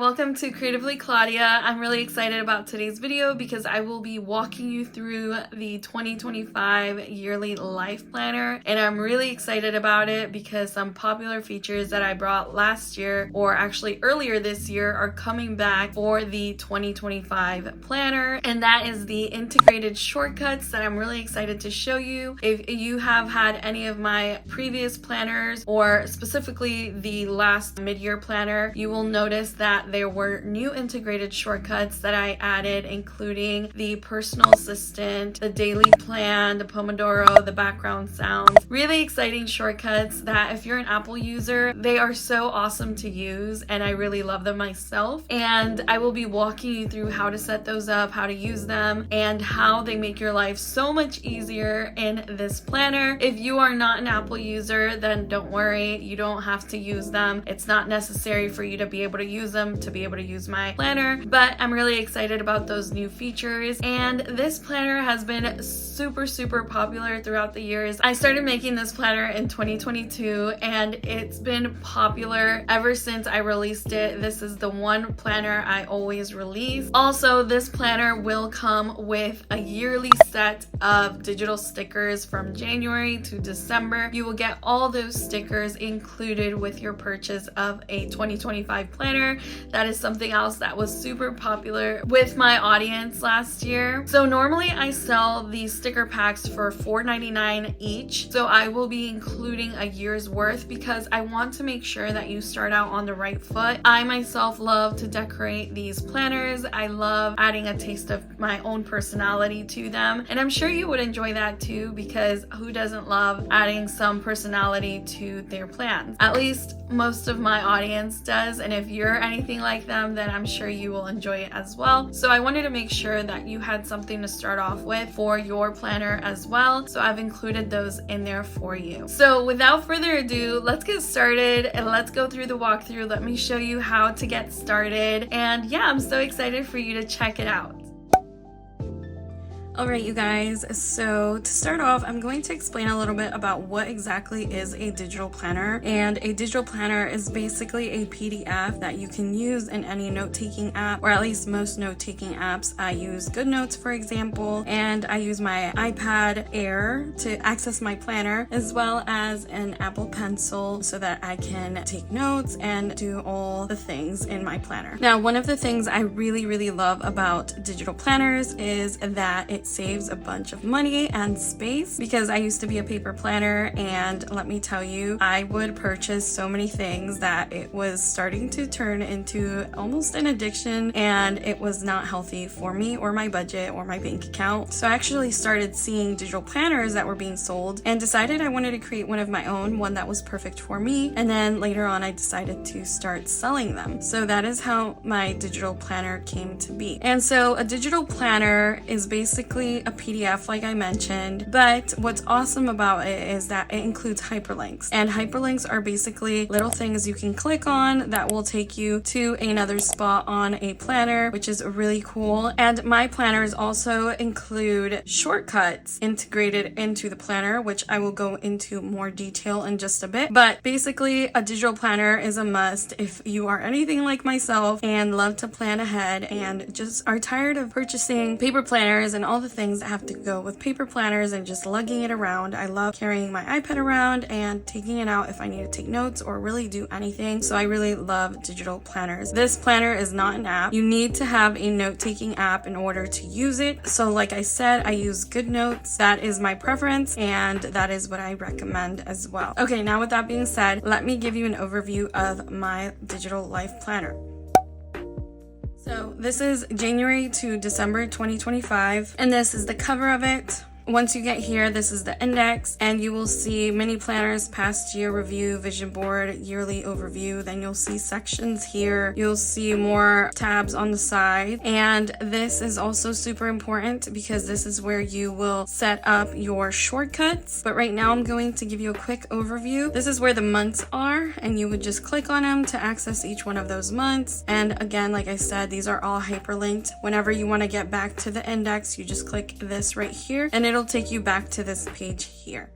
welcome to Creatively Claudia. I'm really excited about today's video because I will be walking you through the 2025 yearly life planner, and I'm really excited about it because some popular features that I brought last year, or actually earlier this year, are coming back for the 2025 planner, and that is the integrated shortcuts that I'm really excited to show you. If you have had any of my previous planners, or specifically the last mid-year planner, you will notice that there were new integrated shortcuts that I added, including the personal assistant, the daily plan, the Pomodoro, the background sounds. Really exciting shortcuts that if you're an Apple user, they are so awesome to use, and I really love them myself. And I will be walking you through how to set those up, how to use them, and how they make your life so much easier in this planner. If you are not an Apple user, then don't worry, you don't have to use them. It's not necessary for you to be able to use them to be able to use my planner, but I'm really excited about those new features. And this planner has been super popular throughout the years. I started making this planner in 2022 and it's been popular ever since I released it. This is the one planner I always release. Also, this planner will come with a yearly set of digital stickers from January to December. You will get all those stickers included with your purchase of a 2025 planner. That is something else that was super popular with my audience last year. So normally I sell these sticker packs for $4.99 each. So I will be including a year's worth because I want to make sure that you start out on the right foot. I myself love to decorate these planners. I love adding a taste of my own personality to them. And I'm sure you would enjoy that too, because who doesn't love adding some personality to their plans? At least most of my audience does. And if you're anything like them, then I'm sure you will enjoy it as well. So I wanted to make sure that you had something to start off with for your planner as well. So I've included those in there for you. So without further ado, let's get started and let's go through the walkthrough. Let me show you how to get started. And yeah, I'm so excited for you to check it out. Alright you guys, so to start off, I'm going to explain a little bit about what exactly is a digital planner. And a digital planner is basically a PDF that you can use in any note-taking app, or at least most note-taking apps. I use GoodNotes, for example, and I use my iPad Air to access my planner, as well as an Apple Pencil so that I can take notes and do all the things in my planner. Now, one of the things I really love about digital planners is that it saves a bunch of money and space, because I used to be a paper planner, and let me tell you, I would purchase so many things that it was starting to turn into almost an addiction, and it was not healthy for me or my budget or my bank account. So I actually started seeing digital planners that were being sold and decided I wanted to create one of my own, one that was perfect for me. And then later on I decided to start selling them. So that is how my digital planner came to be. And so a digital planner is basically a PDF, like I mentioned, but what's awesome about it is that it includes hyperlinks, and hyperlinks are basically little things you can click on that will take you to another spot on a planner, which is really cool. And my planners also include shortcuts integrated into the planner, which I will go into more detail in just a bit. But basically, a digital planner is a must if you are anything like myself and love to plan ahead and just are tired of purchasing paper planners and all the things that have to go with paper planners and just lugging it around. I love carrying my iPad around and taking it out if I need to take notes or really do anything. So I really love digital planners. This planner is not an app. You need to have a note-taking app in order to use it. So like I said, I use GoodNotes. That is my preference, and that is what I recommend as well. Okay, now with that being said, let me give you an overview of my digital life planner. So this is January to December 2025, and this is the cover of it. Once you get here, this is the index, and you will see mini planners, past year review, vision board, yearly overview. Then you'll see sections here. You'll see more tabs on the side. And this is also super important because this is where you will set up your shortcuts. But right now I'm going to give you a quick overview. This is where the months are, and you would just click on them to access each one of those months. And again, like I said, these are all hyperlinked. Whenever you want to get back to the index, you just click this right here, and it'll take you back to this page here.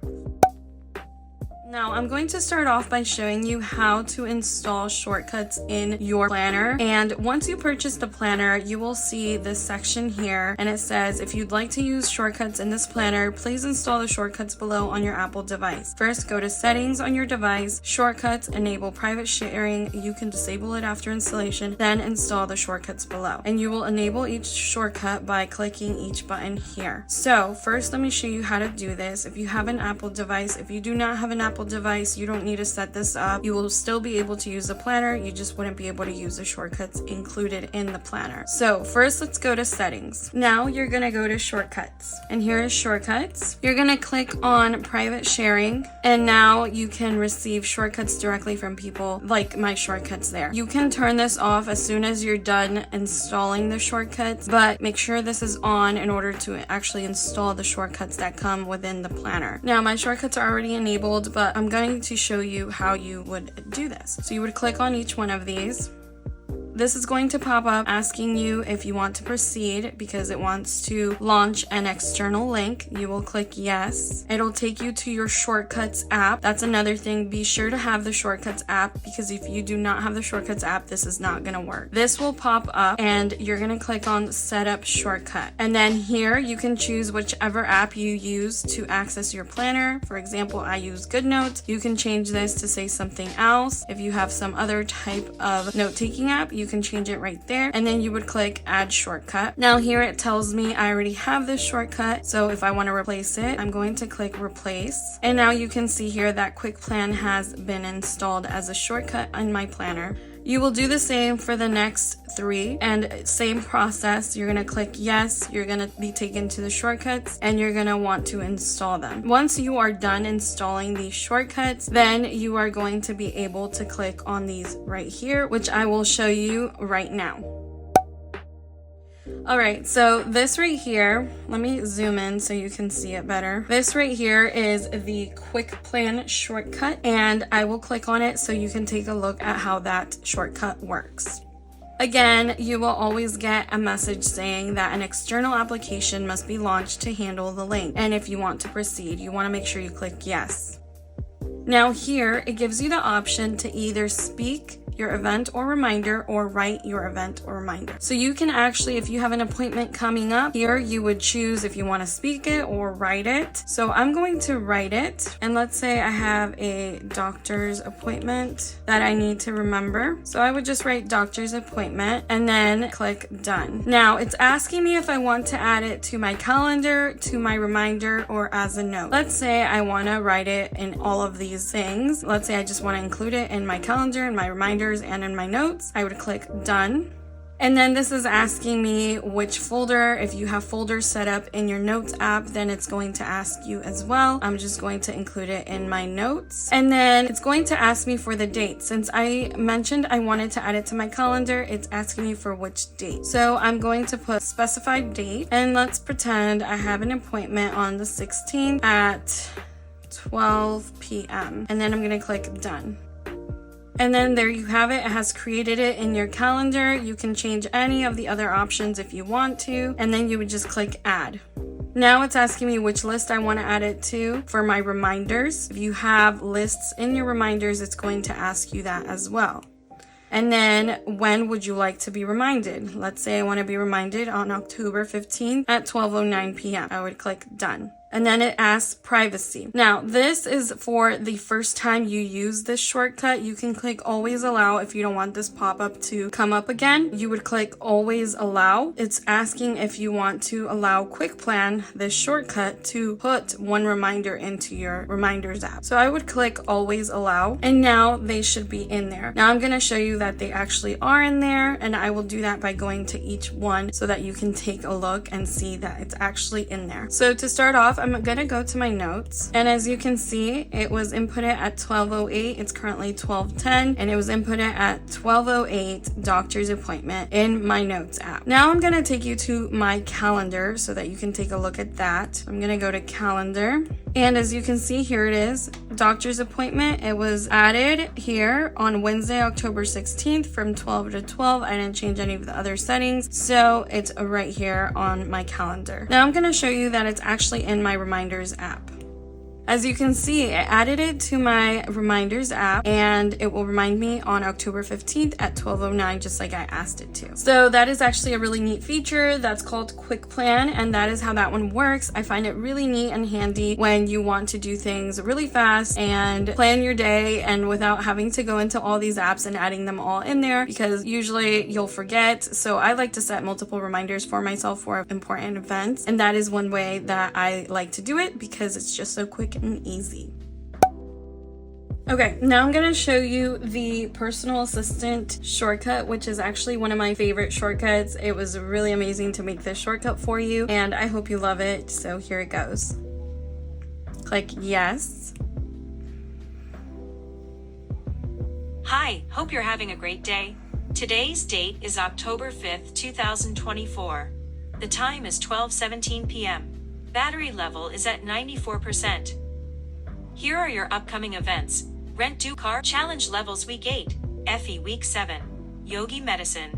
Now I'm going to start off by showing you how to install shortcuts in your planner. And once you purchase the planner, you will see this section here, and it says if you'd like to use shortcuts in this planner, please install the shortcuts below on your Apple device. First, go to settings on your device, shortcuts, enable private sharing. You can disable it after installation, then install the shortcuts below. And you will enable each shortcut by clicking each button here. So first, let me show you how to do this. If you have an Apple device, if you do not have an Apple device, you don't need to set this up. You will still be able to use the planner, you just wouldn't be able to use the shortcuts included in the planner. So first, let's go to settings. Now you're gonna go to shortcuts, and here is shortcuts. You're gonna click on private sharing, and now you can receive shortcuts directly from people, like my shortcuts there. You can turn this off as soon as you're done installing the shortcuts, but make sure this is on in order to actually install the shortcuts that come within the planner. Now my shortcuts are already enabled, but I'm going to show you how you would do this. So you would click on each one of these. This is going to pop up asking you if you want to proceed because it wants to launch an external link. You will click yes. It'll take you to your shortcuts app. That's another thing. Be sure to have the shortcuts app, because if you do not have the shortcuts app, this is not going to work. This will pop up and you're going to click on setup shortcut. And then here you can choose whichever app you use to access your planner. For example, I use GoodNotes. You can change this to say something else. If you have some other type of note-taking app, you can change it right there, and then you would click add shortcut. Now here it tells me I already have this shortcut, so if I want to replace it, I'm going to click replace, and now you can see here that Quickplan has been installed as a shortcut in my planner. You will do the same for the next 3, and same process. You're going to click yes, you're going to be taken to the shortcuts, and you're going to want to install them. Once you are done installing these shortcuts, then you are going to be able to click on these right here, which I will show you right now. Alright, so this right here, let me zoom in so you can see it better. This right here is the Quickplan Shortcut, and I will click on it so you can take a look at how that shortcut works. Again, you will always get a message saying that an external application must be launched to handle the link. And if you want to proceed, you want to make sure you click yes. Now here, it gives you the option to either speak your event or reminder, or write your event or reminder. So you can actually, if you have an appointment coming up, here you would choose if you want to speak it or write it. So I'm going to write it, and let's say I have a doctor's appointment that I need to remember. So I would just write doctor's appointment and then click done. Now it's asking me if I want to add it to my calendar, to my reminder, or as a note. Let's say I want to write it in all of these things. Let's say I just want to include it in my calendar, in my reminders, and in my notes. I would click done. And then this is asking me which folder. If you have folders set up in your notes app, then it's going to ask you as well. I'm just going to include it in my notes. And then it's going to ask me for the date. Since I mentioned I wanted to add it to my calendar, it's asking me for which date. So I'm going to put specified date, and let's pretend I have an appointment on the 16th at 12 p.m. And then I'm going to click done. And then there you have it. It has created it in your calendar. You can change any of the other options if you want to, and then you would just click add. Now it's asking me which list I want to add it to for my reminders. If you have lists in your reminders, it's going to ask you that as well. And then when would you like to be reminded? Let's say I want to be reminded on October 15th at 12:09 p.m. I would click done. And then it asks privacy. Now, this is for the first time you use this shortcut. You can click always allow if you don't want this pop-up to come up again. You would click always allow. It's asking if you want to allow Quickplan, this shortcut, to put one reminder into your reminders app. So I would click always allow, and now they should be in there. Now I'm going to show you that they actually are in there, and I will do that by going to each one so that you can take a look and see that it's actually in there. So to start off, I'm gonna go to my notes, and as you can see, it was inputted at 12:08. It's currently 12:10, and it was inputted at 12:08 doctor's appointment in my notes app. Now I'm gonna take you to my calendar so that you can take a look at that. I'm gonna go to calendar, and as you can see, here it is, doctor's appointment. It was added here on Wednesday, October 16th from 12 to 12. I didn't change any of the other settings, so it's right here on my calendar. Now I'm gonna show you that it's actually in my reminders app. As you can see, I added it to my reminders app, and it will remind me on October 15th at 12:09, just like I asked it to. So that is actually a really neat feature that's called Quickplan, and that is how that one works. I find it really neat and handy when you want to do things really fast and plan your day, and without having to go into all these apps and adding them all in there, because usually you'll forget. So I like to set multiple reminders for myself for important events, and that is one way that I like to do it because it's just so quick and easy. Okay, now I'm going to show you the personal assistant shortcut, which is actually one of my favorite shortcuts. It was really amazing to make this shortcut for you, and I hope you love it. So here it goes. Click yes. Hi, hope you're having a great day. Today's date is October 5th, 2024. The time is 12:17 p.m. Battery level is at 94%. Here are your upcoming events. Rent Do Car Challenge Levels Week 8, FE Week 7, Yogi Medicine.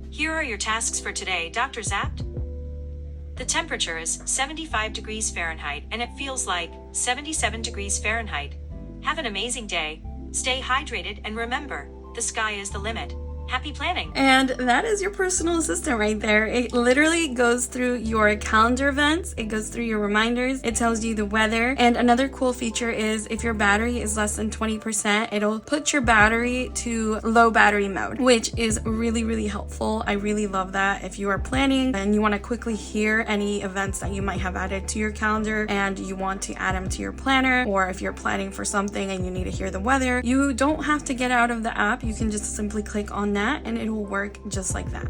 Here are your tasks for today, Dr. Zapped. The temperature is 75 degrees Fahrenheit and it feels like 77 degrees Fahrenheit. Have an amazing day. Stay hydrated and remember, the sky is the limit. Happy planning. And that is your personal assistant right there. It literally goes through your calendar events, it goes through your reminders, it tells you the weather. And another cool feature is if your battery is less than 20%, it'll put your battery to low battery mode, which is really helpful. I really love that. If you are planning and you want to quickly hear any events that you might have added to your calendar and you want to add them to your planner, or if you're planning for something and you need to hear the weather, you don't have to get out of the app. You can just simply click on that and it will work just like that.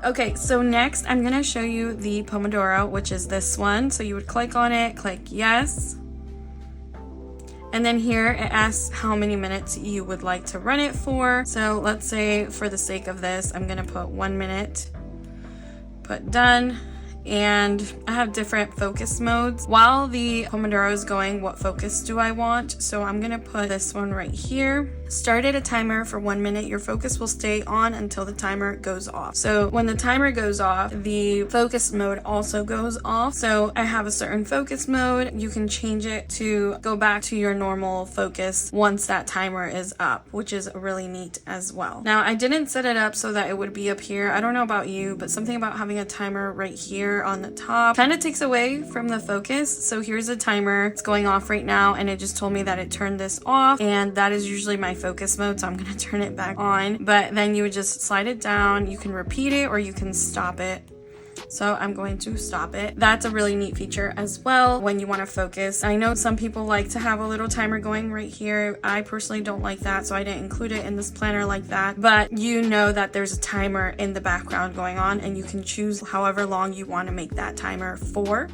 Okay, so next I'm gonna show you the Pomodoro, which is this one. So you would click on it, click yes, and then here it asks how many minutes you would like to run it for. So let's say for the sake of this, I'm gonna put 1 minute, put done. And I have different focus modes. While the Pomodoro is going, what focus do I want? So I'm gonna put this one right here. Start at a timer for 1 minute. Your focus will stay on until the timer goes off. So when the timer goes off, the focus mode also goes off. So I have a certain focus mode. You can change it to go back to your normal focus once that timer is up, which is really neat as well. Now I didn't set it up so that it would be up here. I don't know about you, but something about having a timer right here on the top kind of takes away from the focus. So here's a timer. It's going off right now and it just told me that it turned this off, and that is usually my focus mode, so I'm going to turn it back on. But then you would just slide it down. You can repeat it or you can stop it. So I'm going to stop it. That's a really neat feature as well when you want to focus. I know some people like to have a little timer going right here. I personally don't like that, so I didn't include it in this planner like that. But you know that there's a timer in the background going on, and you can choose however long you want to make that timer for.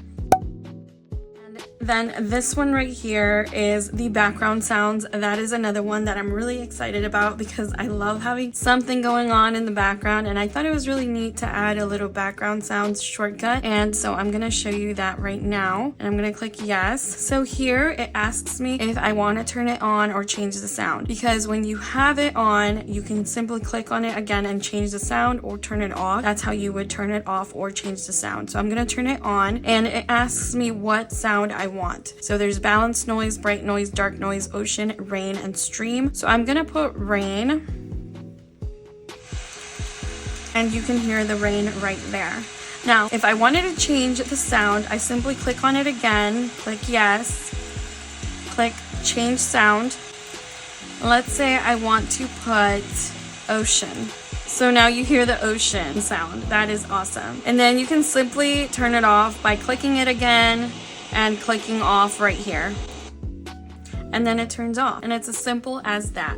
Then this one right here is the background sounds. That is another one that I'm really excited about because I love having something going on in the background, and I thought it was really neat to add a little background sounds shortcut. And so I'm going to show you that right now, and I'm going to click yes. So here it asks me if I want to turn it on or change the sound, because when you have it on, you can simply click on it again and change the sound or turn it off. That's how you would turn it off or change the sound. So I'm going to turn it on, and it asks me what sound I want. So there's balanced noise, bright noise, dark noise, ocean, rain, and stream. So I'm gonna put rain, and you can hear the rain right there. Now, if I wanted to change the sound, I simply click on it again, click yes, click change sound. Let's say I want to put ocean. So now you hear the ocean sound. That is awesome. And then you can simply turn it off by clicking it again and clicking off right here, and then it turns off, and it's as simple as that.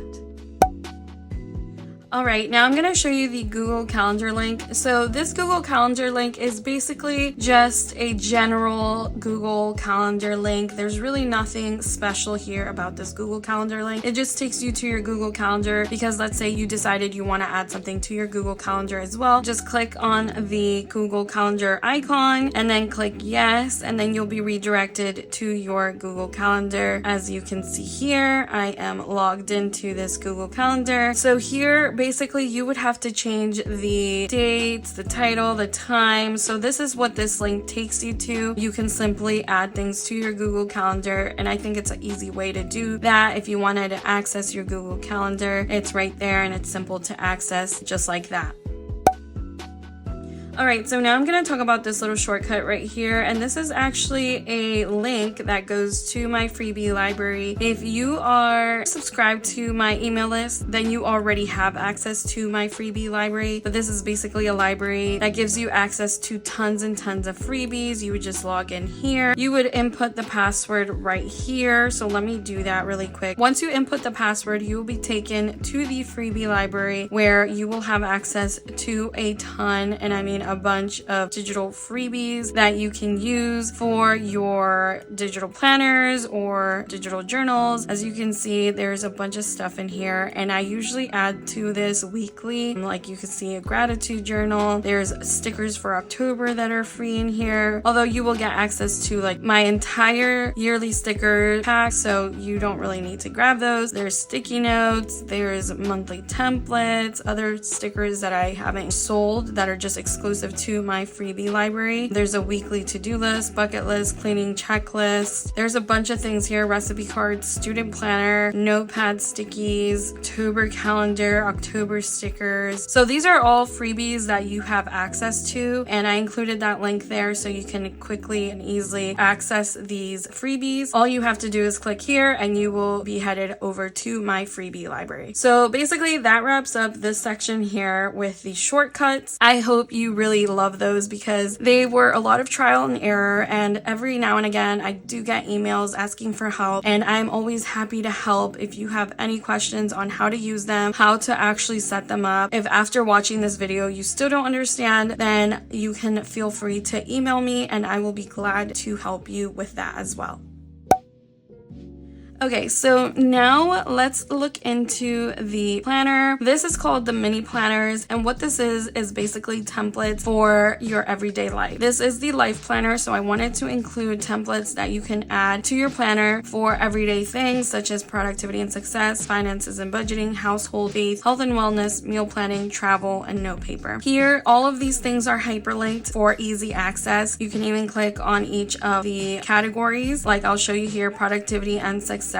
Alright, now I'm going to show you the Google Calendar link. So this Google Calendar link is basically just a general Google Calendar link. There's really nothing special here about this Google Calendar link. It just takes you to your Google Calendar because let's say you decided you want to add something to your Google Calendar as well. Just click on the Google Calendar icon and then click yes, and then you'll be redirected to your Google Calendar. As you can see here, I am logged into this Google Calendar. So here, basically you would have to change the dates, the title, the time. So this is what this link takes you to. You can simply add things to your Google Calendar, and I think it's an easy way to do that. If you wanted to access your Google Calendar, it's right there and it's simple to access just like that. Alright, so now I'm going to talk about this little shortcut right here, and this is actually a link that goes to my freebie library. If you are subscribed to my email list, then you already have access to my freebie library, but this is basically a library that gives you access to tons and tons of freebies. You would just log in here. You would input the password right here, so let me do that really quick. Once you input the password, you will be taken to the freebie library where you will have access to a ton, and I mean a bunch of digital freebies that you can use for your digital planners or digital journals. As you can see, there's a bunch of stuff in here, and I usually add to this weekly. Like you can see a gratitude journal. There's stickers for October that are free in here, although you will get access to like my entire yearly sticker pack, so you don't really need to grab those. There's sticky notes, there's monthly templates, other stickers that I haven't sold that are just exclusive to my freebie library. There's a weekly to-do list, bucket list, cleaning checklist. There's a bunch of things here: recipe cards, student planner, notepad stickies, October calendar, October stickers. So these are all freebies that you have access to, and I included that link there so you can quickly and easily access these freebies. All you have to do is click here and you will be headed over to my freebie library. So basically that wraps up this section here with the shortcuts. I hope you really love those because they were a lot of trial and error, and every now and again I do get emails asking for help, and I'm always happy to help. If you have any questions on how to use them, how to actually set them up, if after watching this video you still don't understand, then you can feel free to email me and I will be glad to help you with that as well. Okay, so now let's look into the planner. This is called the mini planners, and what this is basically templates for your everyday life. This is the life planner, so I wanted to include templates that you can add to your planner for everyday things such as productivity and success, finances and budgeting, household, faith, health and wellness, meal planning, travel, and note paper. Here, all of these things are hyperlinked for easy access. You can even click on each of the categories, like I'll show you here, productivity and success.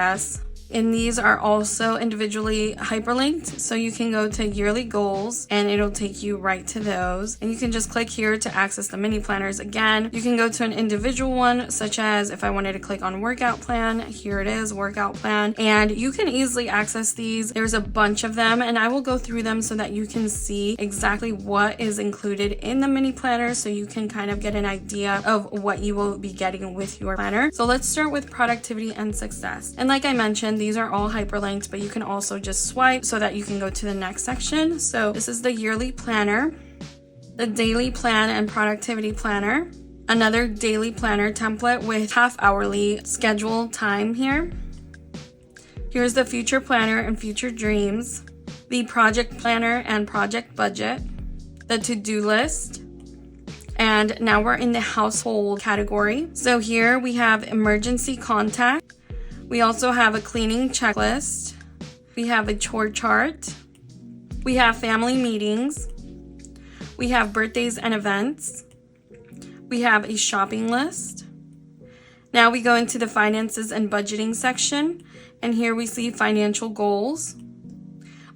And these are also individually hyperlinked, so you can go to yearly goals and it'll take you right to those, and you can just click here to access the mini planners. Again, you can go to an individual one, such as if I wanted to click on workout plan, here it is, workout plan, and you can easily access these. There's a bunch of them and I will go through them so that you can see exactly what is included in the mini planner, so you can kind of get an idea of what you will be getting with your planner. So let's start with productivity and success, and like I mentioned, these are all hyperlinked, but you can also just swipe so that you can go to the next section. So this is the yearly planner, the daily plan and productivity planner, another daily planner template with half-hourly schedule time here. Here's the future planner and future dreams, the project planner and project budget, the to-do list, and now we're in the household category. So here we have emergency contact. We also have a cleaning checklist. We have a chore chart. We have family meetings. We have birthdays and events. We have a shopping list. Now we go into the finances and budgeting section, and here we see financial goals.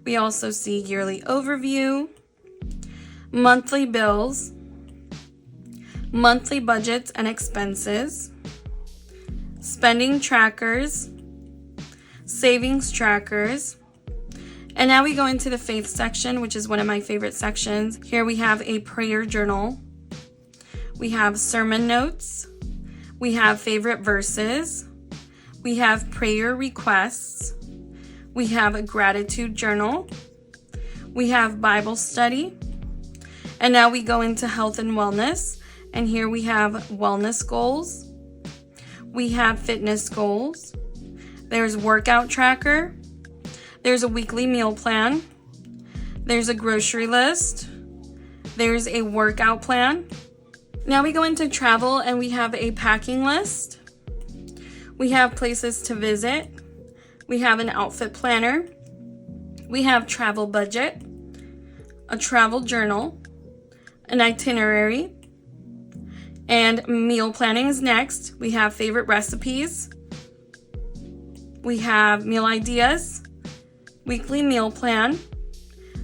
We also see yearly overview, monthly bills, monthly budgets and expenses, spending trackers, savings trackers, and now we go into the faith section, which is one of my favorite sections. Here we have a prayer journal, we have sermon notes, we have favorite verses, we have prayer requests, we have a gratitude journal, we have Bible study, and now we go into health and wellness, and here we have wellness goals. We have fitness goals, there's workout tracker, there's a weekly meal plan, there's a grocery list, there's a workout plan. Now we go into travel and we have a packing list, we have places to visit, we have an outfit planner, we have travel budget, a travel journal, an itinerary, and meal planning is next. We have favorite recipes. We have meal ideas, weekly meal plan,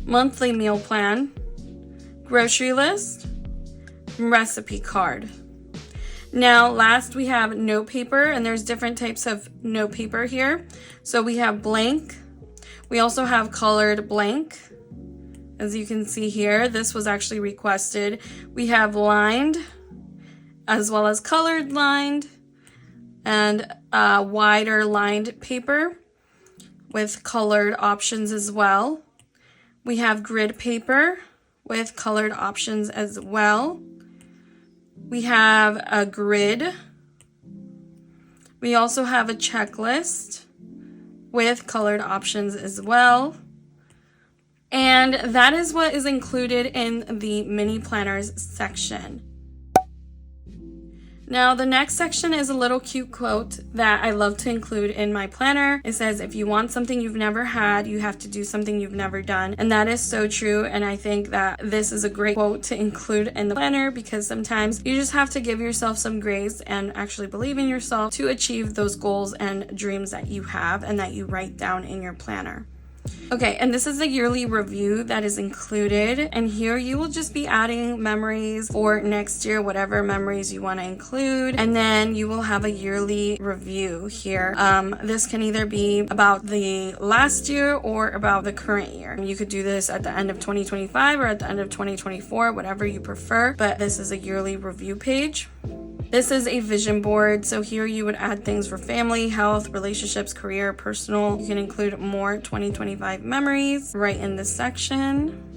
monthly meal plan, grocery list, recipe card. Now, last we have note paper, and there's different types of note paper here. So we have blank. We also have colored blank. As you can see here, this was actually requested. We have lined, as well as colored lined, and wider lined paper with colored options as well. We have grid paper with colored options as well. We have a grid. We also have a checklist with colored options as well. And that is what is included in the mini planners section. Now, the next section is a little cute quote that I love to include in my planner. It says, if you want something you've never had, you have to do something you've never done. And that is so true. And I think that this is a great quote to include in the planner, because sometimes you just have to give yourself some grace and actually believe in yourself to achieve those goals and dreams that you have and that you write down in your planner. Okay, and this is a yearly review that is included, and here you will just be adding memories for next year, whatever memories you want to include, and then you will have a yearly review here. This can either be about the last year or about the current year. You could do this at the end of 2025 or at the end of 2024, whatever you prefer, but this is a yearly review page. This is a vision board, so here you would add things for family, health, relationships, career, personal. You can include more 2025 memories right in this section.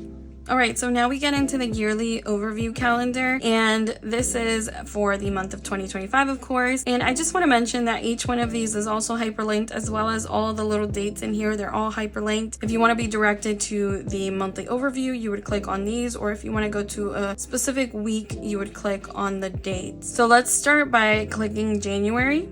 All right, so now we get into the yearly overview calendar, and this is for the month of 2025, of course. And I just want to mention that each one of these is also hyperlinked, as well as all the little dates in here. They're all hyperlinked. If you want to be directed to the monthly overview, you would click on these, or if you want to go to a specific week, you would click on the dates. So let's start by clicking January.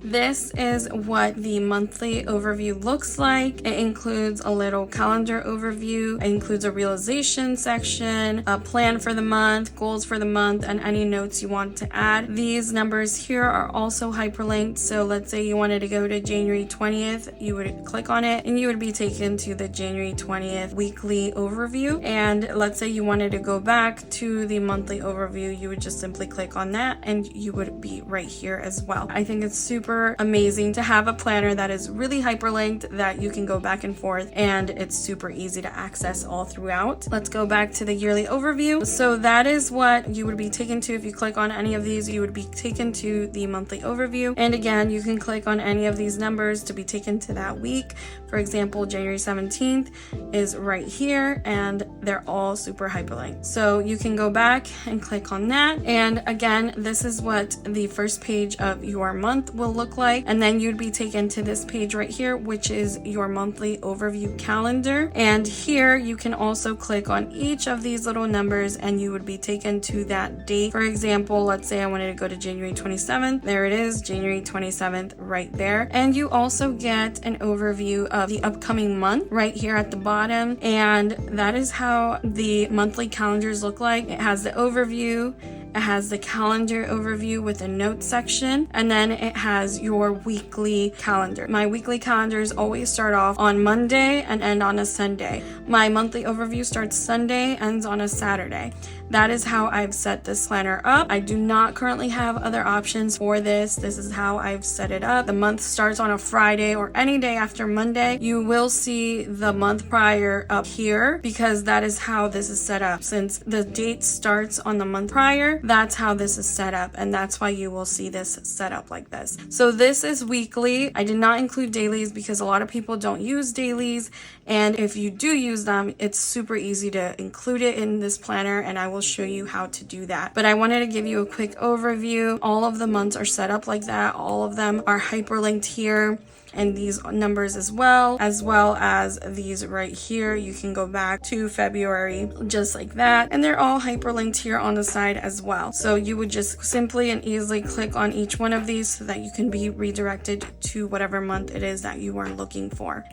This is what the monthly overview looks like. It includes a little calendar overview. It includes a realization section, a plan for the month, goals for the month, and any notes you want to add. These numbers here are also hyperlinked. So let's say you wanted to go to January 20th, you would click on it and you would be taken to the January 20th weekly overview. And let's say you wanted to go back to the monthly overview, you would just simply click on that and you would be right here as well. I think it's super amazing to have a planner that is really hyperlinked, that you can go back and forth, and it's super easy to access all throughout. Let's go back to the yearly overview. So that is what you would be taken to. If you click on any of these, you would be taken to the monthly overview. And again, you can click on any of these numbers to be taken to that week. For example, January 17th is right here, and they're all super hyperlinked. So you can go back and click on that. And again, this is what the first page of your month will look like, and then you'd be taken to this page right here, which is your monthly overview calendar. And here you can also click on each of these little numbers and you would be taken to that date. For example, let's say I wanted to go to January 27th. There it is, January 27th right there. And you also get an overview of the upcoming month right here at the bottom, and that is how the monthly calendars look like. It has the overview, it has the calendar overview with a notes section, and then it has your weekly calendar. My weekly calendars always start off on Monday and end on a Sunday. My monthly overview starts Sunday, ends on a Saturday. That is how I've set this planner up. I do not currently have other options for this. This is how I've set it up. The month starts on a Friday or any day after Monday. You will see the month prior up here because that is how this is set up. Since the date starts on the month prior, that's how this is set up, and that's why you will see this set up like this. So this is weekly. I did not include dailies because a lot of people don't use dailies, and if you do use them, it's super easy to include it in this planner, and I will show you how to do that. But I wanted to give you a quick overview. All of the months are set up like that. All of them are hyperlinked here, and these numbers as well as these right here. You can go back to February just like that, and they're all hyperlinked here on the side as well. So you would just simply and easily click on each one of these so that you can be redirected to whatever month it is that you are looking for.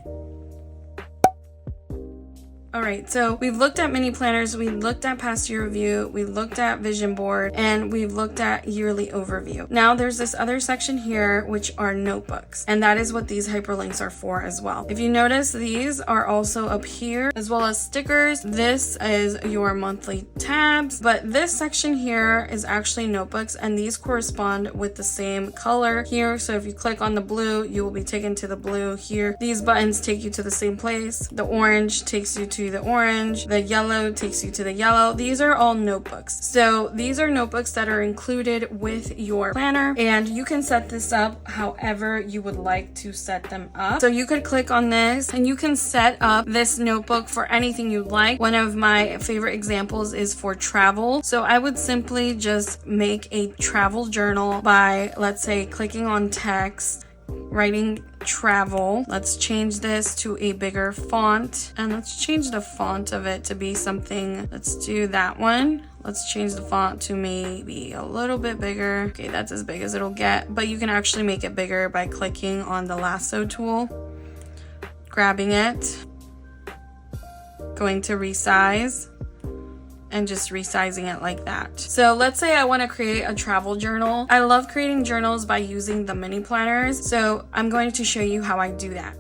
Alright, so we've looked at mini planners, we looked at past year review, we looked at vision board, and we've looked at yearly overview. Now there's this other section here, which are notebooks, and that is what these hyperlinks are for as well. If you notice, these are also up here, as well as stickers. This is your monthly tabs, but this section here is actually notebooks, and these correspond with the same color here. So if you click on the blue, you will be taken to the blue here. These buttons take you to the same place. The orange takes you to the orange. The yellow takes you to the yellow. These are all notebooks. So these are notebooks that are included with your planner, and you can set this up however you would like to set them up. So you could click on this and you can set up this notebook for anything you like. One of my favorite examples is for travel. So I would simply just make a travel journal by, let's say, clicking on text, writing travel. Let's change this to a bigger font, and let's change the font of it to be something. Let's do that one. Let's change the font to maybe a little bit bigger. Okay, that's as big as it'll get, but you can actually make it bigger by clicking on the lasso tool, grabbing it, going to resize, and just resizing it like that. So let's say I want to create a travel journal. I love creating journals by using the mini planners, so I'm going to show you how I do that.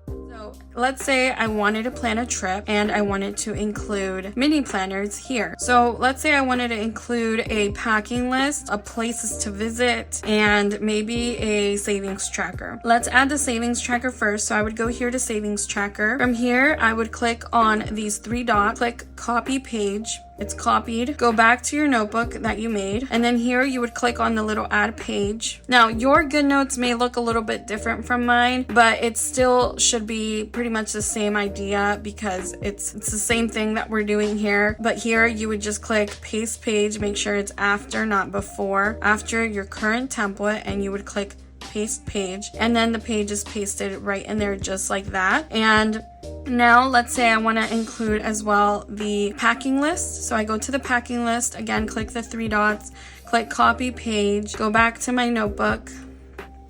So let's say I wanted to plan a trip and I wanted to include mini planners here. So let's say I wanted to include a packing list of places to visit and maybe a savings tracker. Let's add the savings tracker first. So I would go here to savings tracker. From here, I would click on these three dots, click copy page. It's copied. Go back to your notebook that you made, and then here you would click on the little add page. Now your GoodNotes may look a little bit different from mine, but it still should be pretty much the same idea because it's the same thing that we're doing here. But here you would just click paste page, make sure it's after, not before, after your current template, and you would click paste page, and then the page is pasted right in there just like that. And now let's say I want to include as well the packing list. So I go to the packing list, again click the three dots, click copy page, go back to my notebook.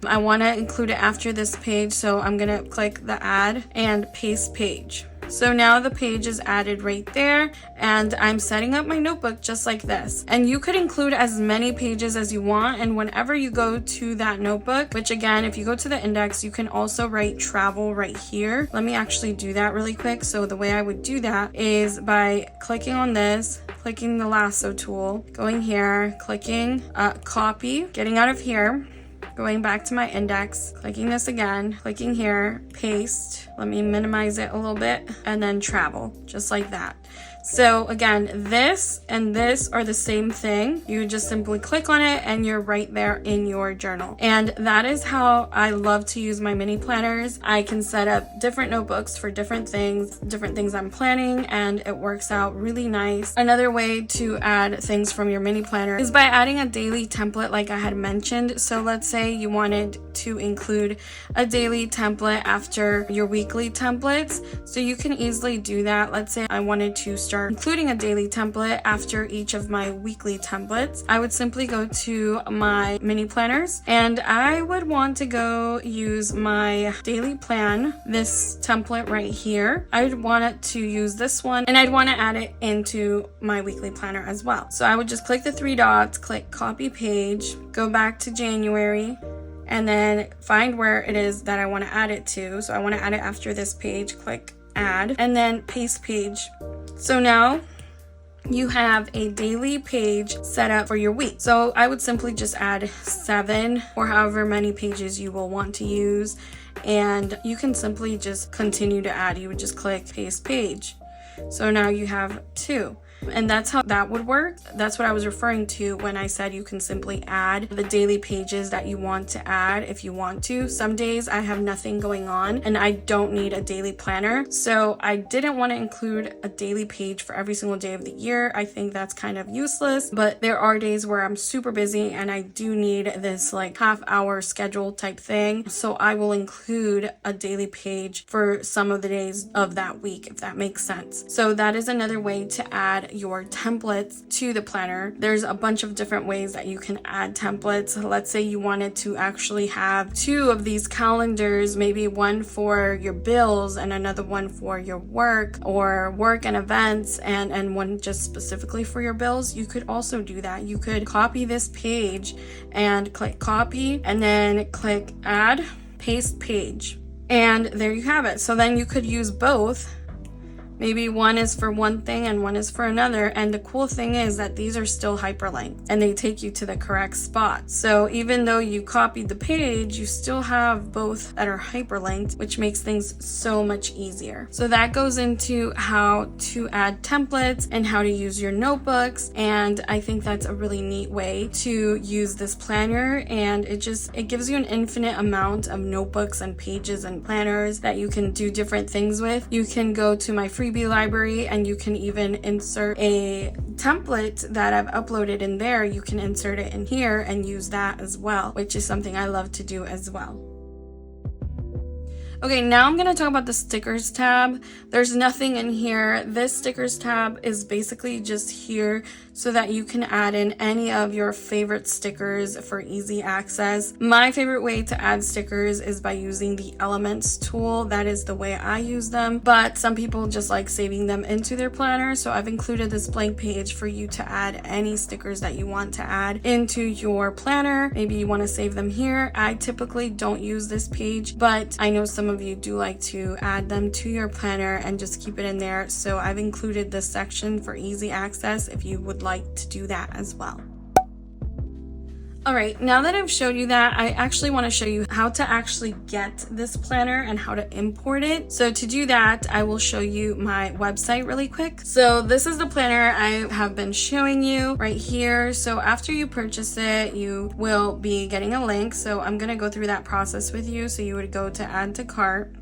I want to include it after this page, so I'm going to click the add and paste page. So now the page is added right there, and I'm setting up my notebook just like this. And you could include as many pages as you want, and whenever you go to that notebook, which again, if you go to the index, you can also write travel right here. Let me actually do that really quick. So the way I would do that is by clicking on this, clicking the lasso tool, going here, clicking copy, getting out of here, going back to my index, clicking this again, clicking here, paste, let me minimize it a little bit, and then travel, just like that. So again, this and this are the same thing. You just simply click on it and you're right there in your journal. And that is how I love to use my mini planners. I can set up different notebooks for different things I'm planning, and it works out really nice. Another way to add things from your mini planner is by adding a daily template like I had mentioned. So let's say you wanted to include a daily template after your weekly templates. So you can easily do that. Let's say I wanted to start including a daily template after each of my weekly templates. I would simply go to my mini planners, and I would want to go use my daily plan, this template right here. I would want it to use this one, and I'd want to add it into my weekly planner as well. So I would just click the three dots, click copy page, go back to January, and then find where it is that I want to add it to. So I want to add it after this page, click add, and then paste page. So now you have a daily page set up for your week. So I would simply just add 7 or however many pages you will want to use, and you can simply just continue to add. You would just click paste page. So now you have 2. And that's how that would work. That's what I was referring to when I said you can simply add the daily pages that you want to add if you want to. Some days I have nothing going on and I don't need a daily planner. So I didn't want to include a daily page for every single day of the year. I think that's kind of useless, but there are days where I'm super busy and I do need this like half-hour schedule type thing. So I will include a daily page for some of the days of that week, if that makes sense. So that is another way to add your templates to the planner. There's a bunch of different ways that you can add templates. Let's say you wanted to actually have 2 of these calendars, maybe one for your bills and another one for your work or work and events, and one just specifically for your bills. You could also do that. You could copy this page and click copy and then click add, paste page. And there you have it. So then you could use both. Maybe one is for one thing and one is for another. And the cool thing is that these are still hyperlinked and they take you to the correct spot. So even though you copied the page, you still have both that are hyperlinked, which makes things so much easier. So that goes into how to add templates and how to use your notebooks. And I think that's a really neat way to use this planner. And it gives you an infinite amount of notebooks and pages and planners that you can do different things with. You can go to my Freebie library and you can even insert a template that I've uploaded in there. You can insert it in here and use that as well, which is something I love to do as well. Okay, now I'm going to talk about the stickers tab. There's nothing in here. This stickers tab is basically just here so that you can add in any of your favorite stickers for easy access. My favorite way to add stickers is by using the Elements tool. That is the way I use them, but some people just like saving them into their planner. So I've included this blank page for you to add any stickers that you want to add into your planner. Maybe you want to save them here. I typically don't use this page, but I know some of you do like to add them to your planner and just keep it in there. So I've included this section for easy access if you would like to do that as well. Alright, now that I've showed you that, I actually want to show you how to actually get this planner and how to import it. So to do that, I will show you my website really quick. So this is the planner I have been showing you right here. So after you purchase it, you will be getting a link. So I'm going to go through that process with you. So you would go to add to cart,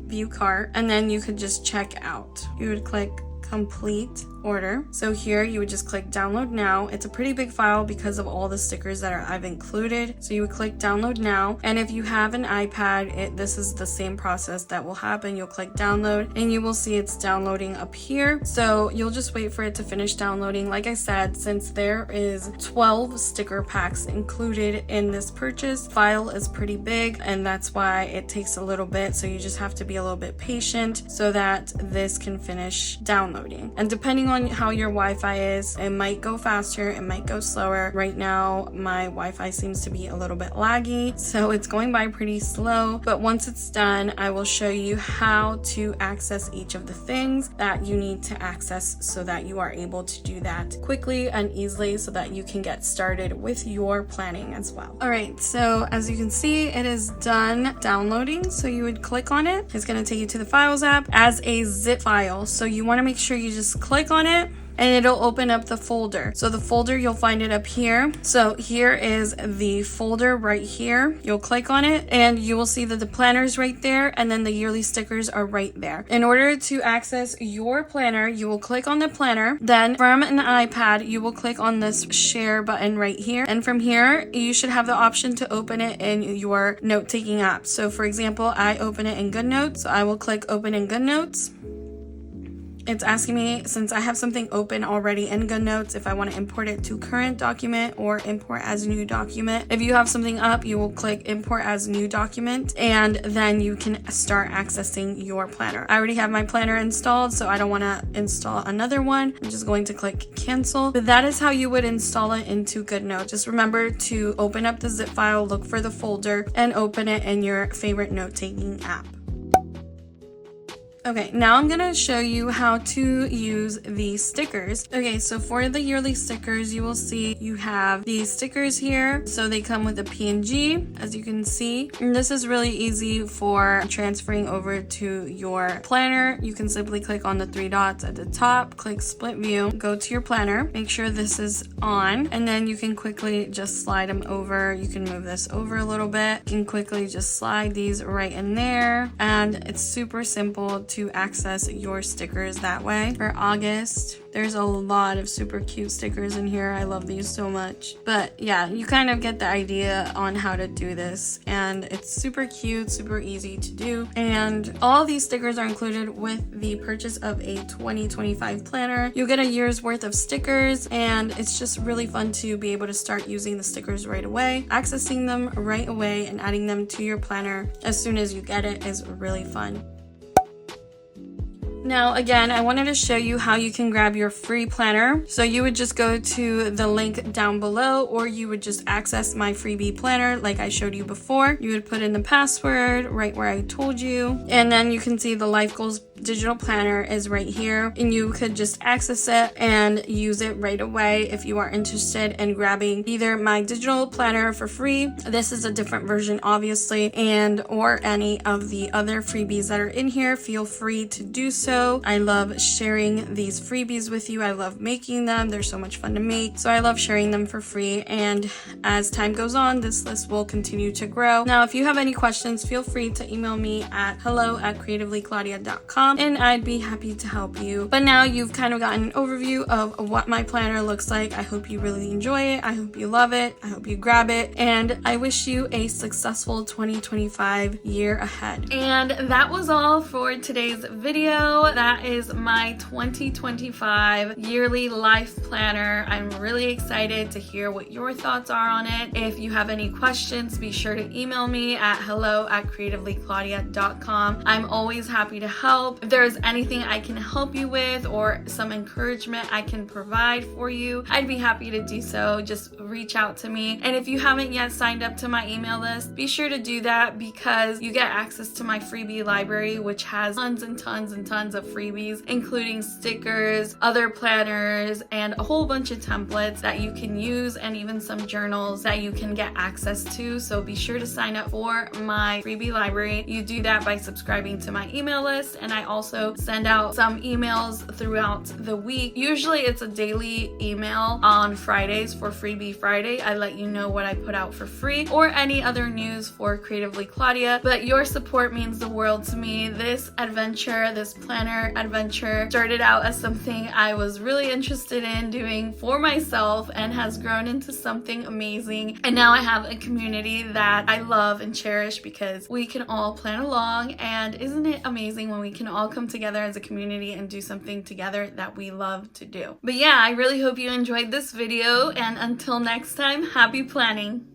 view cart, and then you could just check out. You would click complete order. So here you would just click download now. It's a pretty big file because of all the stickers that I've included. So you would click download now. And if you have an iPad, this is the same process that will happen. You'll click download and you will see it's downloading up here. So you'll just wait for it to finish downloading. Like I said, since there is 12 sticker packs included in this purchase, file is pretty big and that's why it takes a little bit. So you just have to be a little bit patient so that this can finish downloading. And depending on how your Wi-Fi is, it might go faster, it might go slower. Right now my Wi-Fi seems to be a little bit laggy, so it's going by pretty slow, but once it's done I will show you how to access each of the things that you need to access so that you are able to do that quickly and easily so that you can get started with your planning as well. Alright, so as you can see it is done downloading, so you would click on it. It's going to take you to the Files app as a zip file, so you want to make sure you just click on it and it'll open up the folder. So the folder, you'll find it up here. So here is the folder right here. You'll click on it and you will see that the planner's right there and then the yearly stickers are right there. In order to access your planner, you will click on the planner. Then from an iPad, you will click on this share button right here. And from here, you should have the option to open it in your note-taking app. So for example, I open it in GoodNotes. So I will click open in GoodNotes. It's asking me, since I have something open already in GoodNotes, if I want to import it to current document or import as new document. If you have something up, you will click import as new document and then you can start accessing your planner. I already have my planner installed, so I don't want to install another one. I'm just going to click cancel. But that is how you would install it into GoodNotes. Just remember to open up the zip file, look for the folder, and open it in your favorite note-taking app. Okay, now I'm gonna show you how to use the stickers. Okay, so for the yearly stickers, you will see you have these stickers here. So they come with a PNG, as you can see. And this is really easy for transferring over to your planner. You can simply click on the 3 dots at the top, click split view, go to your planner, make sure this is on, and then you can quickly just slide them over. You can move this over a little bit. You can quickly just slide these right in there. And it's super simple to access your stickers that way. For August, there's a lot of super cute stickers in here. I love these so much. But yeah, you kind of get the idea on how to do this, and it's super cute, super easy to do. And all these stickers are included with the purchase of a 2025 planner. You'll get a year's worth of stickers, and it's just really fun to be able to start using the stickers right away. Accessing them right away and adding them to your planner as soon as you get it is really fun. Now, again, I wanted to show you how you can grab your free planner. So you would just go to the link down below, or you would just access my freebie planner like I showed you before. You would put in the password right where I told you, and then you can see the Life Goals digital planner is right here, and you could just access it and use it right away if you are interested in grabbing either my digital planner for free. This is a different version, obviously, and or any of the other freebies that are in here. Feel free to do so. I love sharing these freebies with you. I love making them. They're so much fun to make. So I love sharing them for free. And as time goes on, this list will continue to grow. Now, if you have any questions, feel free to email me at hello@creativelyclaudia.com, and I'd be happy to help you. But now you've kind of gotten an overview of what my planner looks like. I hope you really enjoy it. I hope you love it. I hope you grab it. And I wish you a successful 2025 year ahead. And that was all for today's video. That is my 2025 yearly life planner. I'm really excited to hear what your thoughts are on it. If you have any questions, be sure to email me at hello@creativelyclaudia.com. I'm always happy to help. If there's anything I can help you with or some encouragement I can provide for you, I'd be happy to do so. Just reach out to me. And if you haven't yet signed up to my email list, be sure to do that, because you get access to my freebie library, which has tons and tons and tons of freebies, including stickers, other planners, and a whole bunch of templates that you can use, and even some journals that you can get access to. So be sure to sign up for my freebie library. You do that by subscribing to my email list, and I also send out some emails throughout the week. Usually it's a daily email on Fridays for Freebie Friday. I let you know what I put out for free or any other news for Creatively Claudia, but your support means the world to me. This adventure, this planner adventure, started out as something I was really interested in doing for myself and has grown into something amazing. And now I have a community that I love and cherish, because we can all plan along, and isn't it amazing when we can all come together as a community and do something together that we love to do. But yeah, I really hope you enjoyed this video, and until next time, happy planning!